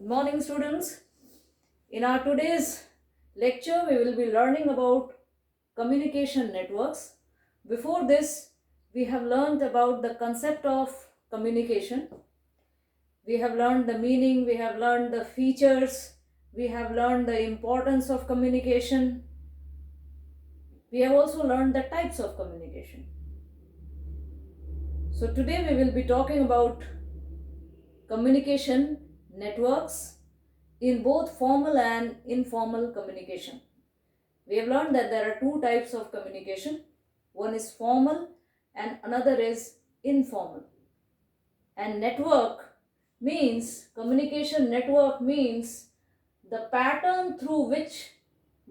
Good morning, students. In our today's lecture, we will be learning about communication networks. Before this, we have learned about the concept of communication. We have learned the meaning, we have learned the features, we have learned the importance of communication. We have also learned the types of communication. So today we will be talking about communication networks in both formal and informal communication. We have learned that there are two types of communication. One is formal and another is informal. And communication network means the pattern through which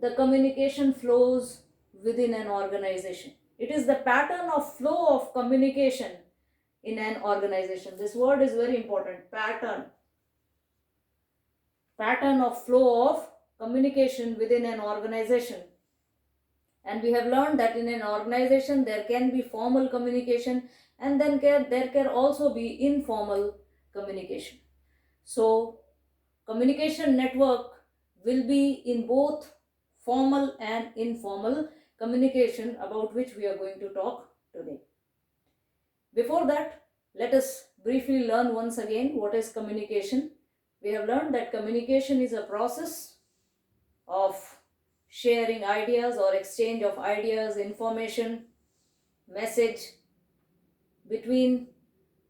the communication flows within an organization. It is the pattern of flow of communication in an organization. This word is very important, pattern. Pattern of flow of communication within an organization. And we have learned that in an organization there can be formal communication and then there can also be informal communication. So communication network will be in both formal and informal communication, about which we are going to talk today. Before that, let us briefly learn once again what is communication. We have learned that communication is a process of sharing ideas or exchange of ideas, information, message between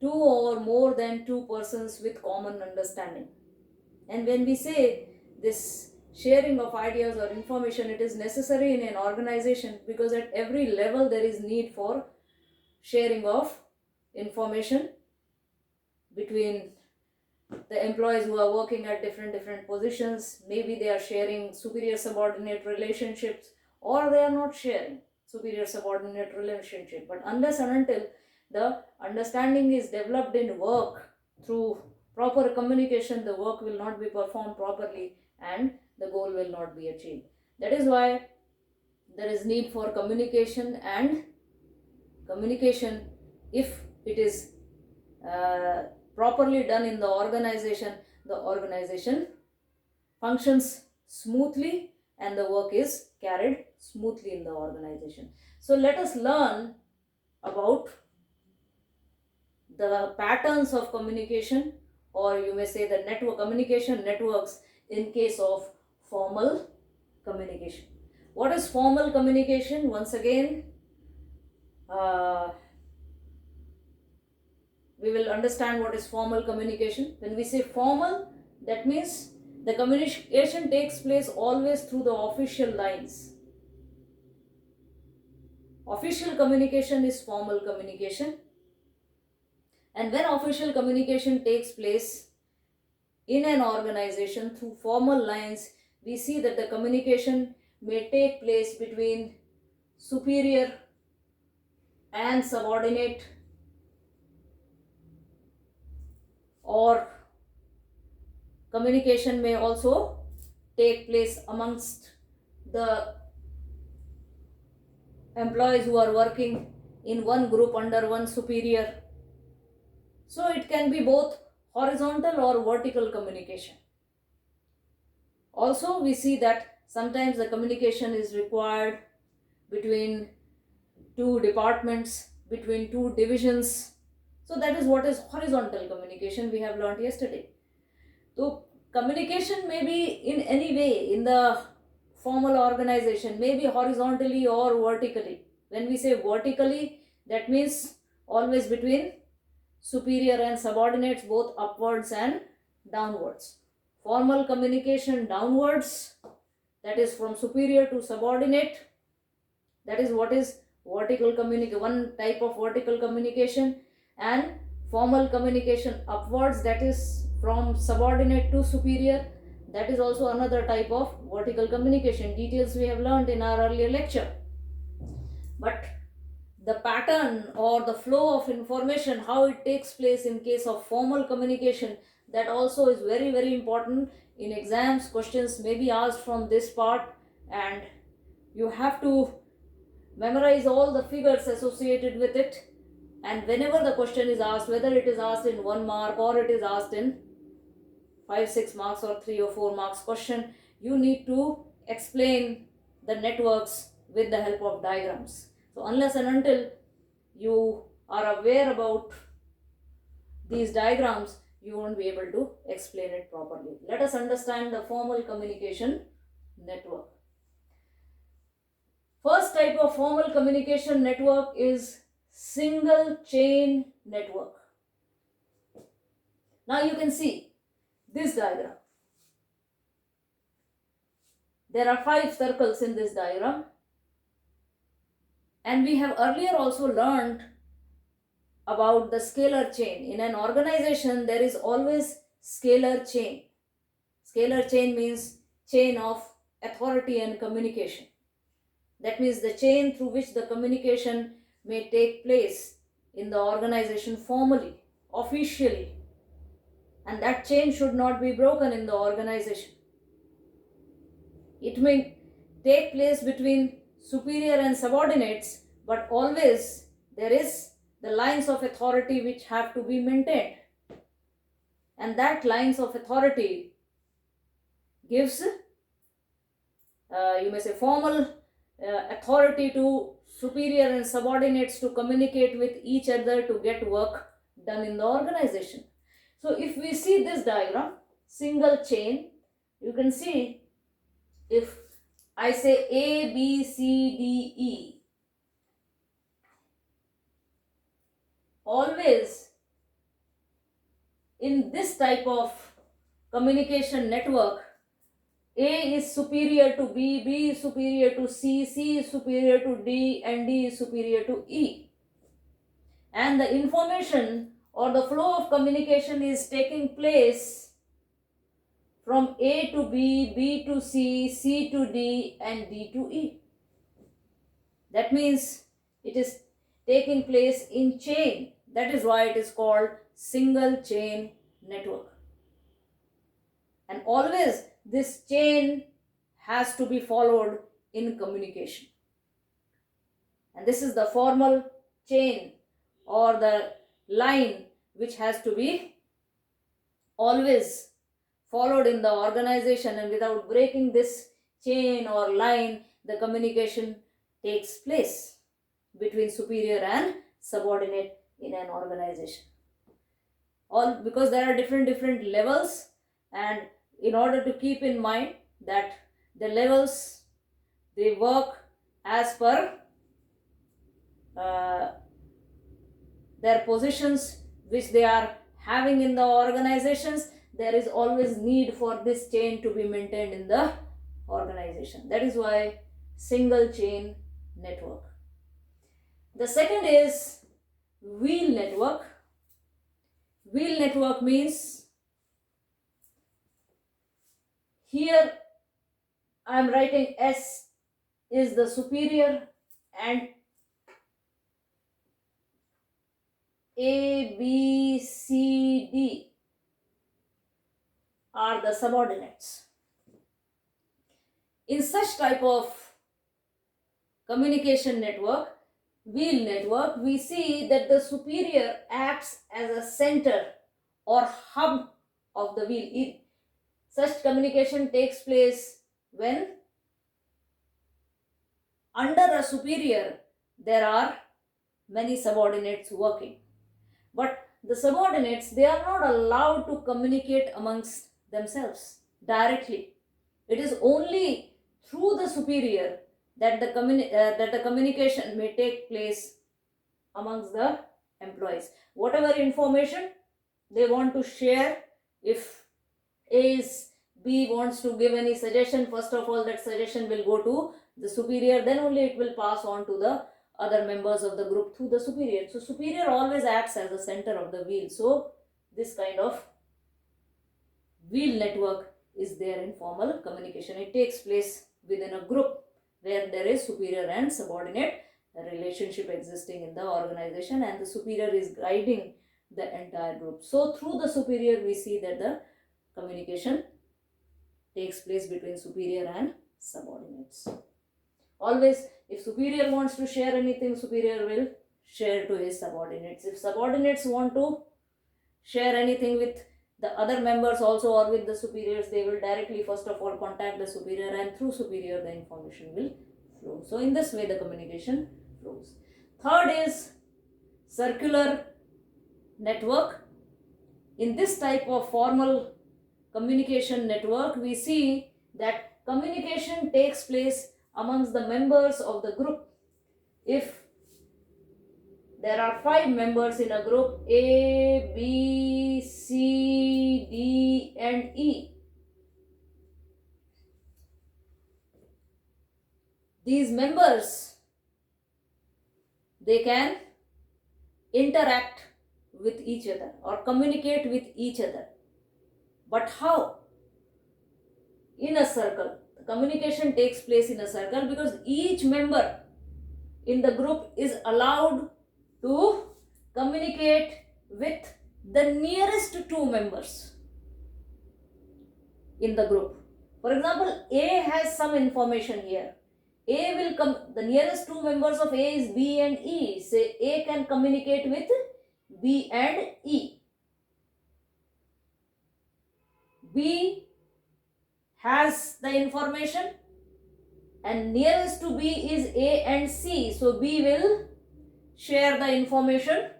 two or more than two persons with common understanding. And when we say this sharing of ideas or information, it is necessary in an organization because at every level there is need for sharing of information between the employees who are working at different positions. Maybe they are sharing superior subordinate relationships, or they are not sharing superior subordinate relationship. But unless and until the understanding is developed in work through proper communication, the work will not be performed properly and the goal will not be achieved. That is why there is need for communication, and communication, if it is properly done in the organization functions smoothly and the work is carried smoothly in the organization. So let us learn about the patterns of communication, or you may say the communication networks in case of formal communication. What is formal communication? Once again, we will understand what is formal communication. When we say formal, that means the communication takes place always through the official lines. Official communication is formal communication. And when official communication takes place in an organization through formal lines, we see that the communication may take place between superior and subordinate, or communication may also take place amongst the employees who are working in one group under one superior. So it can be both horizontal or vertical communication. Also, we see that sometimes the communication is required between two departments, between two divisions. So that is what is horizontal communication, we have learned yesterday. So communication may be in any way in the formal organization, maybe horizontally or vertically. When we say vertically, that means always between superior and subordinates, both upwards and downwards. Formal communication downwards, that is from superior to subordinate. That is what is vertical communication, one type of vertical communication. And formal communication upwards, that is from subordinate to superior, that is also another type of vertical communication. Details we have learned in our earlier lecture. But the pattern or the flow of information, how it takes place in case of formal communication, that also is very important. In exams, questions may be asked from this part, and you have to memorize all the figures associated with it. And whenever the question is asked, whether it is asked in 1 mark or it is asked in 5-6 marks or 3 or 4 marks question, you need to explain the networks with the help of diagrams. So unless and until you are aware about these diagrams, you won't be able to explain it properly. Let us understand the formal communication network. First type of formal communication network is single chain network. Now you can see this diagram. There are 5 circles in this diagram, and we have earlier also learned about the scalar chain. In an organization, there is always scalar chain. Scalar chain means chain of authority and communication. That means the chain through which the communication may take place in the organization formally, officially. And that chain should not be broken in the organization. It may take place between superior and subordinates, but always there is the lines of authority which have to be maintained. And that lines of authority gives, you may say, formal authority to superior and subordinates to communicate with each other to get work done in the organization. So if we see this diagram, single chain, you can see if I say A, B, C, D, E, always in this type of communication network, A is superior to B, B is superior to C, C is superior to D, and D is superior to E. And the information or the flow of communication is taking place from A to B, B to C, C to D, and D to E. That means it is taking place in chain. That is why it is called single chain network. And always this chain has to be followed in communication. And this is the formal chain or the line which has to be always followed in the organization, and without breaking this chain or line, the communication takes place between superior and subordinate in an organization. All because there are different levels, and in order to keep in mind that the levels, they work as per their positions which they are having in the organizations. There is always need for this chain to be maintained in the organization. That is why single chain network. The second is wheel network. Wheel network means, here I am writing S is the superior and A, B, C, D are the subordinates. In such type of communication network, wheel network, we see that the superior acts as a center or hub of the wheel. Such communication takes place when under a superior there are many subordinates working. But the subordinates, they are not allowed to communicate amongst themselves directly. It is only through the superior that the communication may take place amongst the employees. Whatever information they want to share, if B wants to give any suggestion, first of all that suggestion will go to the superior, then only it will pass on to the other members of the group through the superior. So superior always acts as the center of the wheel. So this kind of wheel network is there in formal communication. It takes place within a group where there is superior and subordinate relationship existing in the organization, and the superior is guiding the entire group. So through the superior we see that the communication takes place between superior and subordinates. Always, if superior wants to share anything, superior will share to his subordinates. If subordinates want to share anything with the other members also, or with the superiors, they will directly first of all contact the superior, and through superior the information will flow. So in this way the communication flows. Third is circular network. In this type of formal communication network, we see that communication takes place amongst the members of the group. If there are 5 members in a group, A, B, C, D and E. These members, they can interact with each other or communicate with each other. But how? In a circle. The communication takes place in a circle because each member in the group is allowed to communicate with the nearest 2 members in the group. For example, A has some information here. A will come, the nearest 2 members of A is B and E. Say A can communicate with B and E. B has the information and nearest to B is A and C. So B will share the information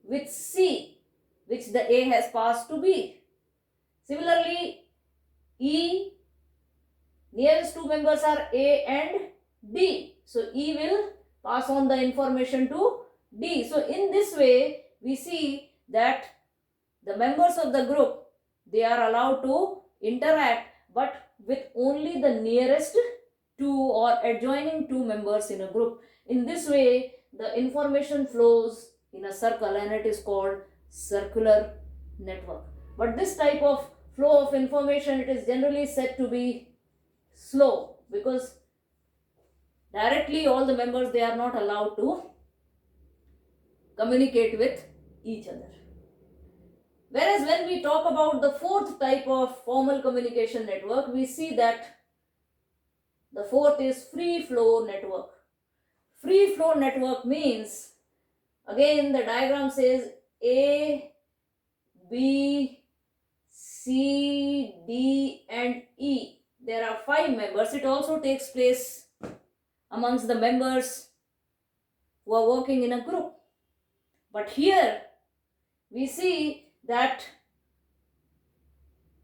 with C, which the A has passed to B. Similarly, E, nearest 2 members are A and D. So E will pass on the information to D. So in this way, we see that the members of the group, they are allowed to interact, but with only the nearest 2 or adjoining 2 members in a group. In this way, the information flows in a circle and it is called circular network. But this type of flow of information, it is generally said to be slow because directly all the members, they are not allowed to communicate with each other. Whereas when we talk about the 4th type of formal communication network, we see that the 4th is free flow network. Free flow network means, again the diagram says A, B, C, D and E. There are 5 members. It also takes place amongst the members who are working in a group. But here we see that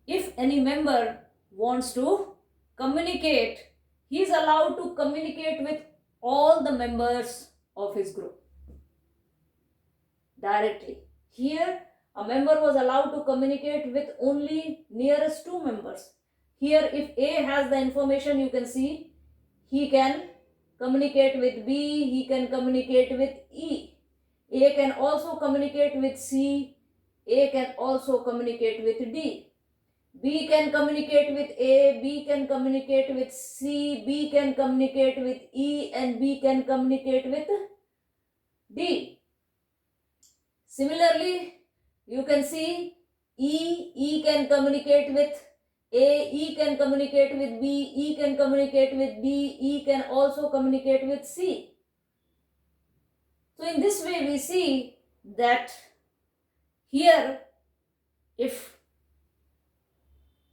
if any member wants to communicate, he is allowed to communicate with all the members of his group directly. Here a member was allowed to communicate with only nearest 2 members. Here if A has the information, you can see he can communicate with B, he can communicate with E. A can also communicate with C, A can also communicate with D. B can communicate with A, B can communicate with C, B can communicate with E and B can communicate with D. Similarly, you can see E can communicate with A, E can communicate with B, E can communicate with D, E can also communicate with C. So in this way we see that here if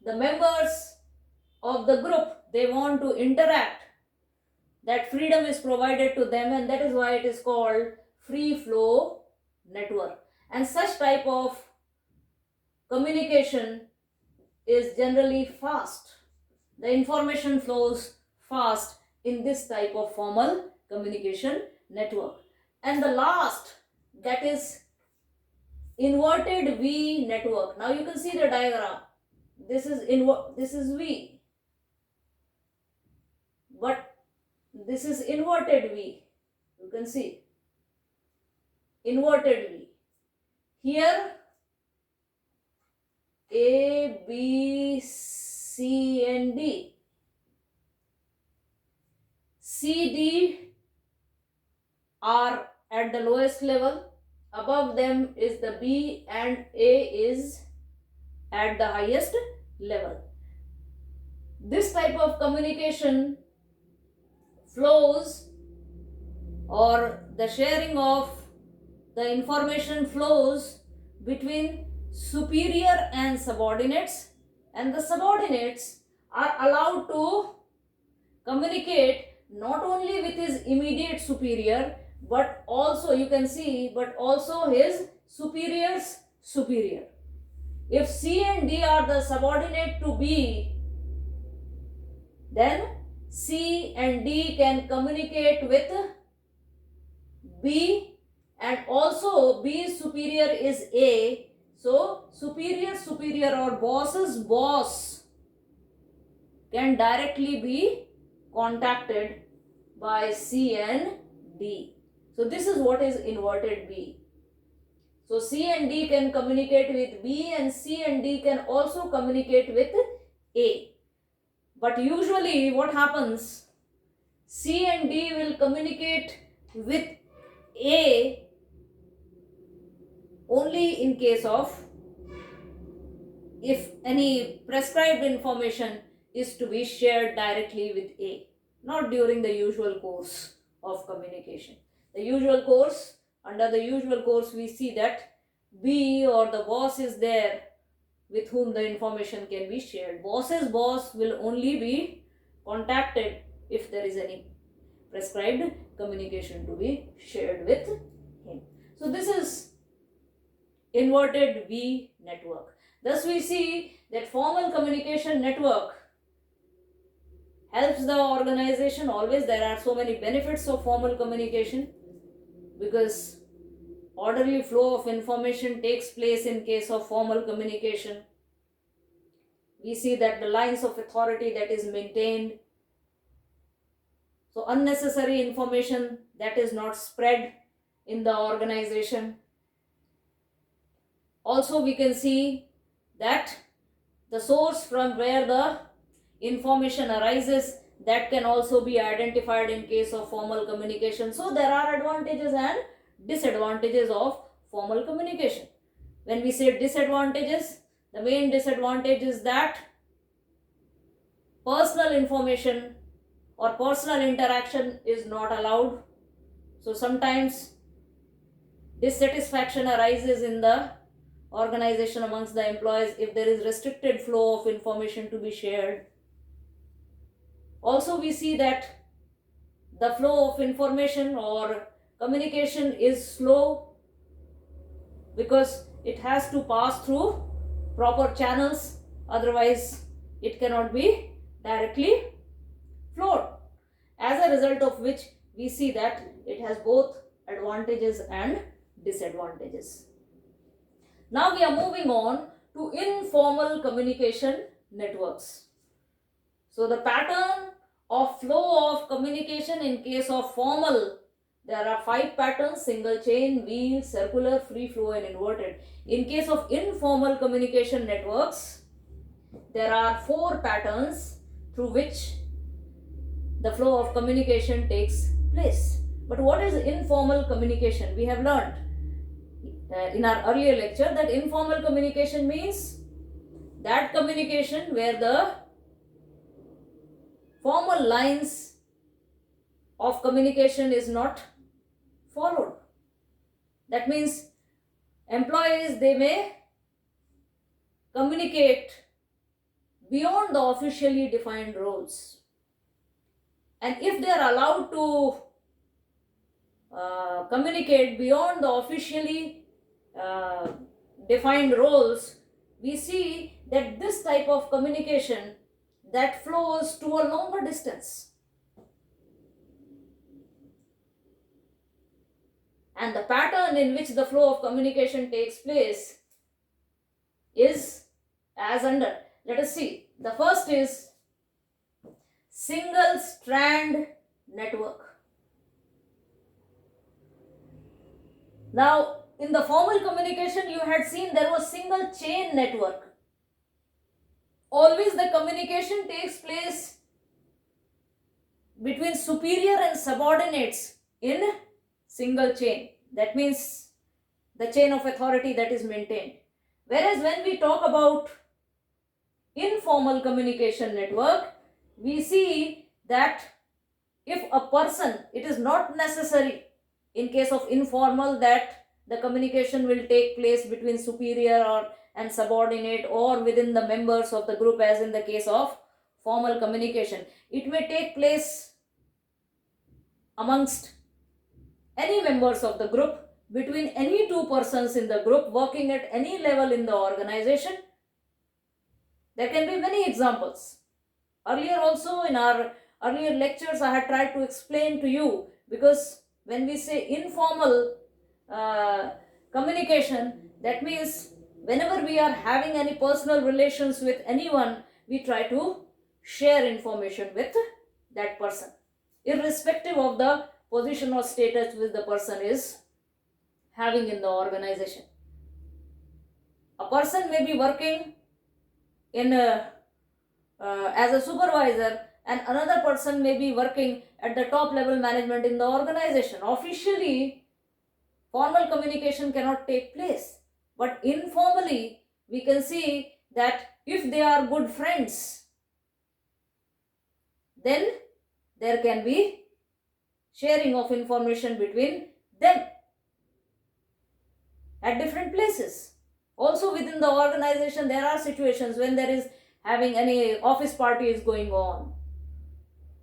the members of the group, they want to interact, that freedom is provided to them, and that is why it is called free flow network. And such type of communication is generally fast. The information flows fast in this type of formal communication network. And the last, that is inverted V network. Now you can see the diagram. This is V, but this is inverted V. You can see inverted V. Here A, B, C and D. C, D are at the lowest level. Above them is the B and A is at the highest level. This type of communication flows, or the sharing of the information flows between superior and subordinates, and the subordinates are allowed to communicate not only with his immediate superior, but also, you can see, but also his superior's superior. If C and D are the subordinate to B, then C and D can communicate with B, and also B's superior is A. So superior or boss's boss can directly be contacted by C and D. So this is what is inverted B. So C and D can communicate with B, and C and D can also communicate with A. But usually what happens, C and D will communicate with A only in case of if any prescribed information is to be shared directly with A, not during the usual course of communication. The usual course, under the usual course, we see that B or the boss is there with whom the information can be shared. Boss's boss will only be contacted if there is any prescribed communication to be shared with him. So this is inverted V network. Thus we see that formal communication network helps the organization always. There are so many benefits of formal communication because orderly flow of information takes place in case of formal communication. We see that the lines of authority that is maintained. So unnecessary information that is not spread in the organization. Also we can see that the source from where the information arises, that can also be identified in case of formal communication. So there are advantages and disadvantages of formal communication. When we say disadvantages, the main disadvantage is that personal information or personal interaction is not allowed. So sometimes dissatisfaction arises in the organization amongst the employees if there is restricted flow of information to be shared. Also we see that the flow of information or communication is slow because it has to pass through proper channels, otherwise it cannot be directly flowed. As a result of which we see that it has both advantages and disadvantages. Now we are moving on to informal communication networks. So the pattern of flow of communication in case of formal, there are 5 patterns: single chain, wheel, circular, free flow and inverted. In case of informal communication networks, there are 4 patterns through which the flow of communication takes place. But what is informal communication? We have learned in our earlier lecture that informal communication means that communication where the formal lines of communication is not followed. That means employees, they may communicate beyond the officially defined roles, and if they are allowed to communicate beyond the officially defined roles, we see that this type of communication that flows to a longer distance. And the pattern in which the flow of communication takes place is as under. Let us see. The first is single strand network. Now, in the formal communication, you had seen there was single chain network. Always the communication takes place between superior and subordinates in single chain. That means the chain of authority that is maintained. Whereas when we talk about informal communication network, we see that if a person, it is not necessary in case of informal that the communication will take place between superior or and subordinate or within the members of the group, as in the case of formal communication. It may take place amongst any members of the group, between any two persons in the group, working at any level in the organization. There can be many examples. Earlier also, in our earlier lectures, I had tried to explain to you, because when we say informal communication, that means whenever we are having any personal relations with anyone, we try to share information with that person, irrespective of the position or status which the person is having in the organization. A person may be working in as a supervisor, and another person may be working at the top level management in the organization. Officially, formal communication cannot take place, but informally we can see that if they are good friends, then there can be sharing of information between them at different places. Also within the organization, there are situations when there is having any office party is going on,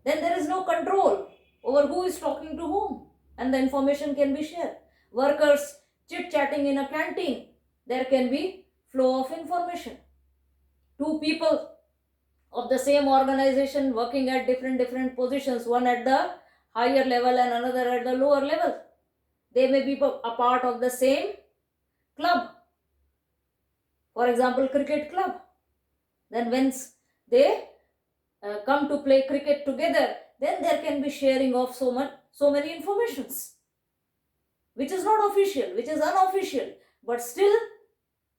then there is no control over who is talking to whom, and the information can be shared. Workers chit-chatting in a canteen, there can be flow of information. Two people of the same organization working at different positions, one at the higher level and another at the lower level, they may be a part of the same club, for example cricket club. Then once they come to play cricket together, then there can be sharing of so many informations, which is not official, which is unofficial, but still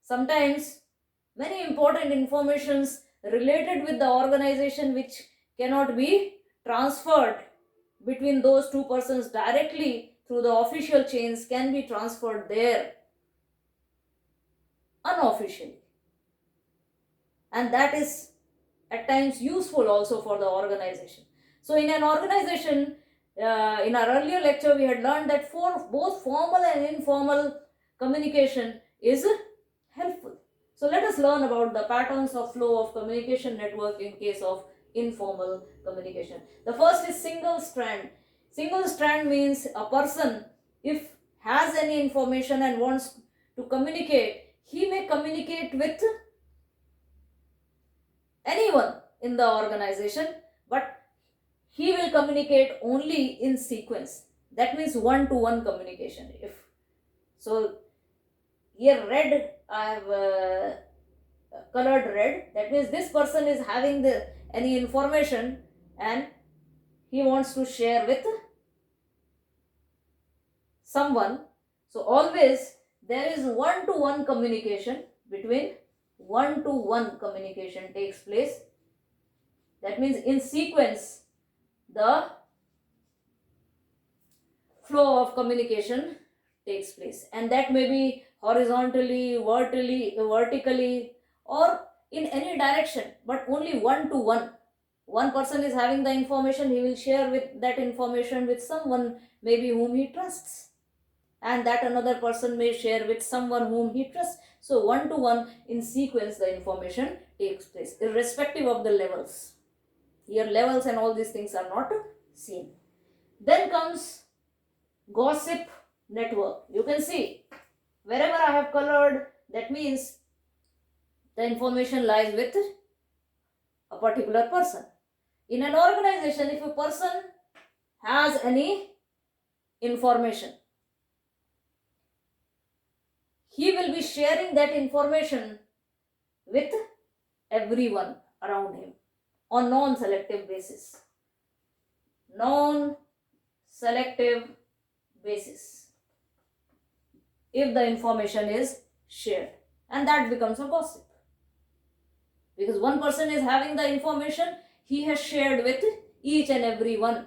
sometimes many important informations related with the organization which cannot be transferred between those two persons directly through the official chains can be transferred there unofficially, and that is at times useful also for the organization. So in an organization, in our earlier lecture we had learned that for both formal and informal communication is helpful. So let us learn about the patterns of flow of communication network in case of informal communication. The first is single strand. Single strand means a person, if has any information and wants to communicate, he may communicate with anyone in the organization, but he will communicate only in sequence. That means one-to-one communication. If so, here red, I have colored red. That means this person is having any information and he wants to share with someone. So always there is one-to-one communication, between one-to-one communication takes place. That means in sequence the flow of communication takes place, and that may be horizontally, vertically, or in any direction, but only one-to-one. One person is having the information, he will share with that information with someone maybe whom he trusts, and that another person may share with someone whom he trusts. So one-to-one in sequence the information takes place, irrespective of the levels. Here levels and all these things are not seen. Then comes gossip network. You can see wherever I have colored, that means the information lies with a particular person. In an organization, if a person has any information, he will be sharing that information with everyone around him on non-selective basis. Non-selective basis. If the information is shared, and that becomes a gossip. Because one person is having the information, he has shared with each and every one.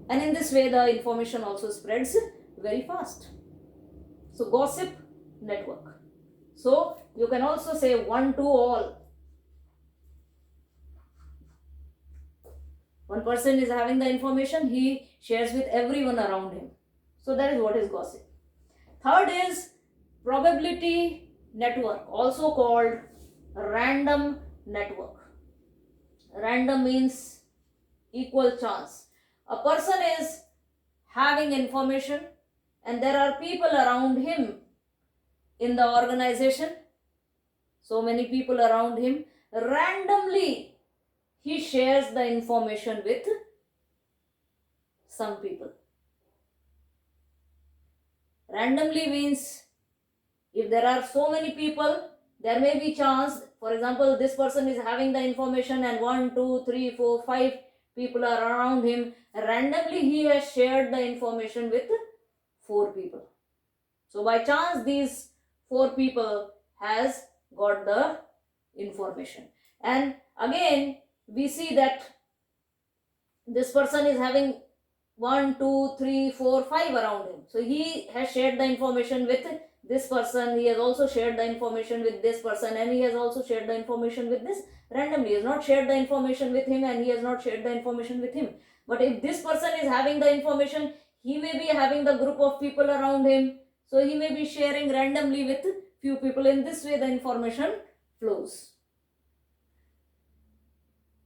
And in this way the information also spreads very fast. So gossip network. So you can also say one to all. One person is having the information, he shares with everyone around him. So that is what is gossip. Third is probability network, also called random network. Random means equal chance. A person is having information and there are people around him in the organization, so many people around him. Randomly he shares the information with some people. Randomly means if there are so many people, there may be chance. For example, this person is having the information and 1, 2, 3, 4, 5 people are around him. Randomly he has shared the information with 4 people. So by chance these 4 people has got the information. And again we see that this person is having 1, 2, 3, 4, 5 around him. So he has shared the information with this person, he has also shared the information with this person, and he has also shared the information with this. Randomly, he has not shared the information with him and he has not shared the information with him. But if this person is having the information, he may be having the group of people around him, so he may be sharing randomly with few people. In this way the information flows.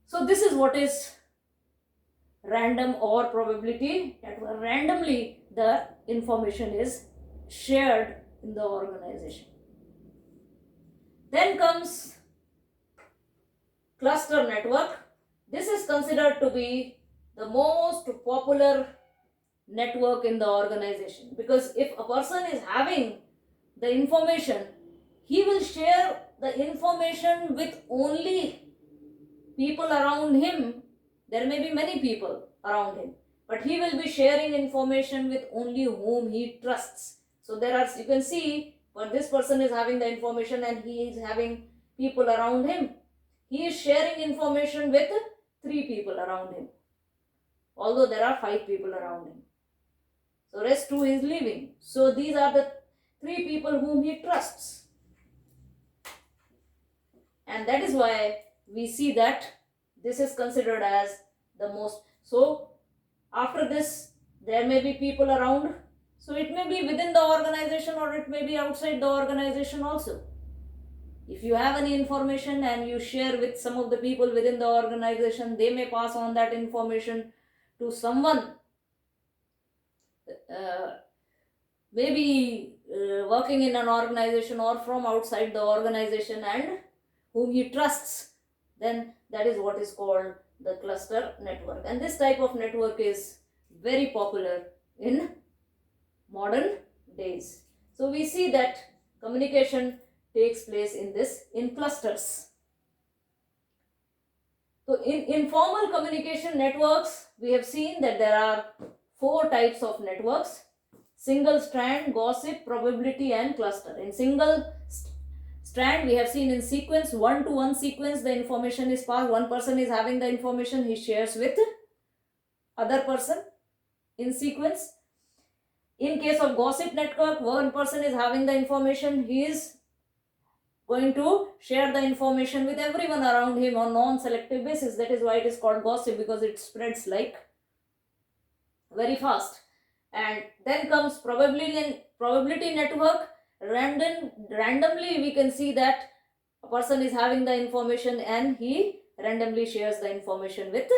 So this is what is random or probability network. Randomly the information is shared in the organization. Then comes cluster network. This is considered to be the most popular network in the organization, because if a person is having the information, he will share the information with only people around him. There may be many people around him, but he will be sharing information with only whom he trusts. So there are, you can see, but this person is having the information and he is having people around him. He is sharing information with 3 people around him, although there are 5 people around him. So rest 2 is leaving. So these are the 3 people whom he trusts. And that is why we see that this is considered as the most. So after this, there may be people around. So it may be within the organization or it may be outside the organization also. If you have any information and you share with some of the people within the organization, they may pass on that information to someone maybe working in an organization or from outside the organization and whom he trusts. Then that is what is called the cluster network. And this type of network is very popular in modern days. So we see that communication takes place in clusters. So in informal communication networks, we have seen that there are 4 types of networks: single strand, gossip, probability and cluster. In single strand, we have seen in sequence, 1-to-1 sequence, the information is passed. One person is having the information, he shares with other person in sequence. In case of gossip network, one person is having the information, he is going to share the information with everyone around him on non-selective basis. That is why it is called gossip, because it spreads like very fast. And then comes probability network. Randomly we can see that a person is having the information and he randomly shares the information with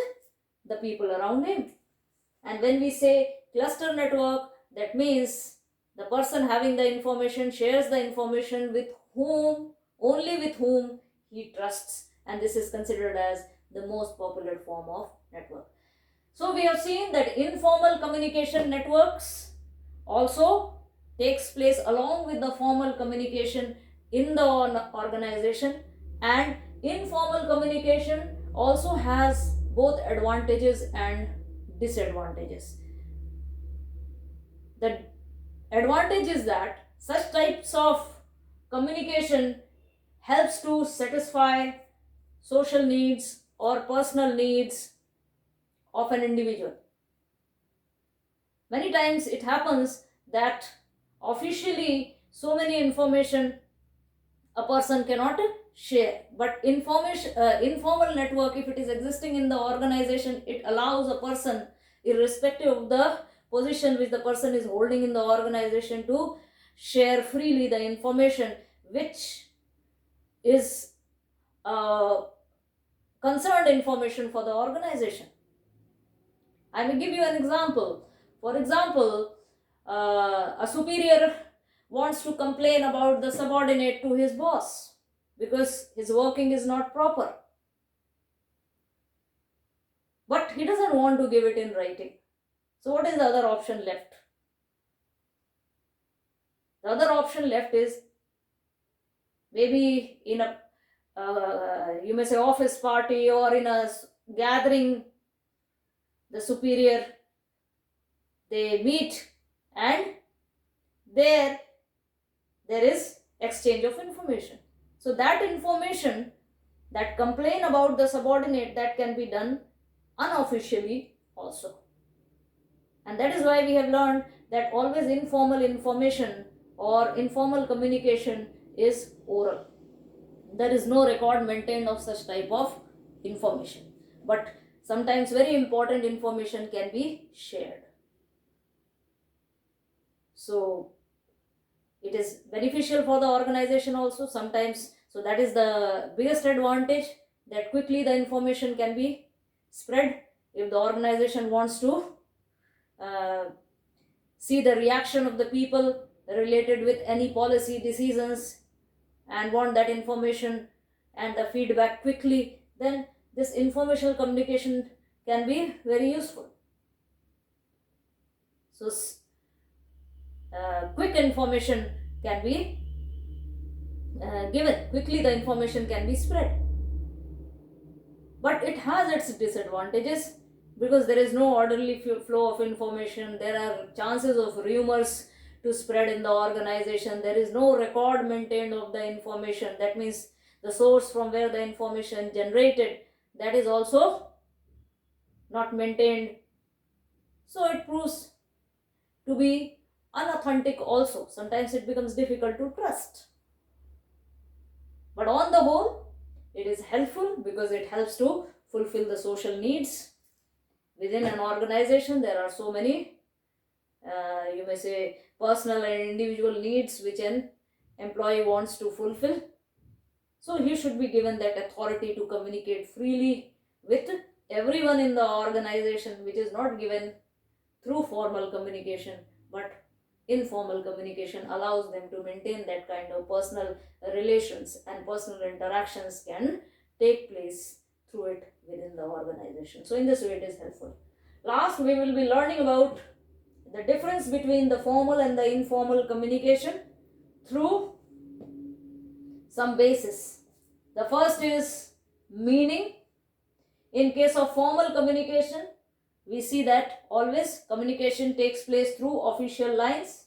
the people around him. And when we say cluster network, that means the person having the information shares the information with whom, only with whom he trusts, and this is considered as the most popular form of network. So we have seen that informal communication networks also takes place along with the formal communication in the organization, and informal communication also has both advantages and disadvantages. The advantage is that such types of communication helps to satisfy social needs or personal needs of an individual. Many times it happens that officially so many information a person cannot share, but informal network, if it is existing in the organization, it allows a person, irrespective of the position which the person is holding in the organization, to share freely the information which is concerned information for the organization. I will give you an example. For example, a superior wants to complain about the subordinate to his boss because his working is not proper. But he doesn't want to give it in writing. So, what is the other option left? The other option left is maybe in a you may say office party or in a gathering, the superior, they meet and there is exchange of information. So that information, that complain about the subordinate, that can be done unofficially also. And that is why we have learned that always informal information or informal communication is oral. There is no record maintained of such type of information. But sometimes very important information can be shared. So it is beneficial for the organization also sometimes. So that is the biggest advantage, that quickly the information can be spread. If the organization wants to see the reaction of the people related with any policy decisions and want that information and the feedback quickly, then this informational communication can be very useful. So quick information can be given, quickly the information can be spread. But it has its disadvantages because there is no orderly flow of information. There are chances of rumors to spread in the organization. There is no record maintained of the information. That means the source from where the information generated, that is also not maintained. So it proves to be unauthentic also. Sometimes it becomes difficult to trust. But on the whole, it is helpful because it helps to fulfill the social needs. Within an organization, there are so many, you may say, personal and individual needs which an employee wants to fulfill. So he should be given that authority to communicate freely with everyone in the organization, which is not given through formal communication, but informal communication allows them to maintain that kind of personal relations, and personal interactions can take place through it within the organization. So in this way it is helpful. Last, we will be learning about the difference between the formal and the informal communication through some basis. The first is meaning. In case of formal communication, we see that always communication takes place through official lines.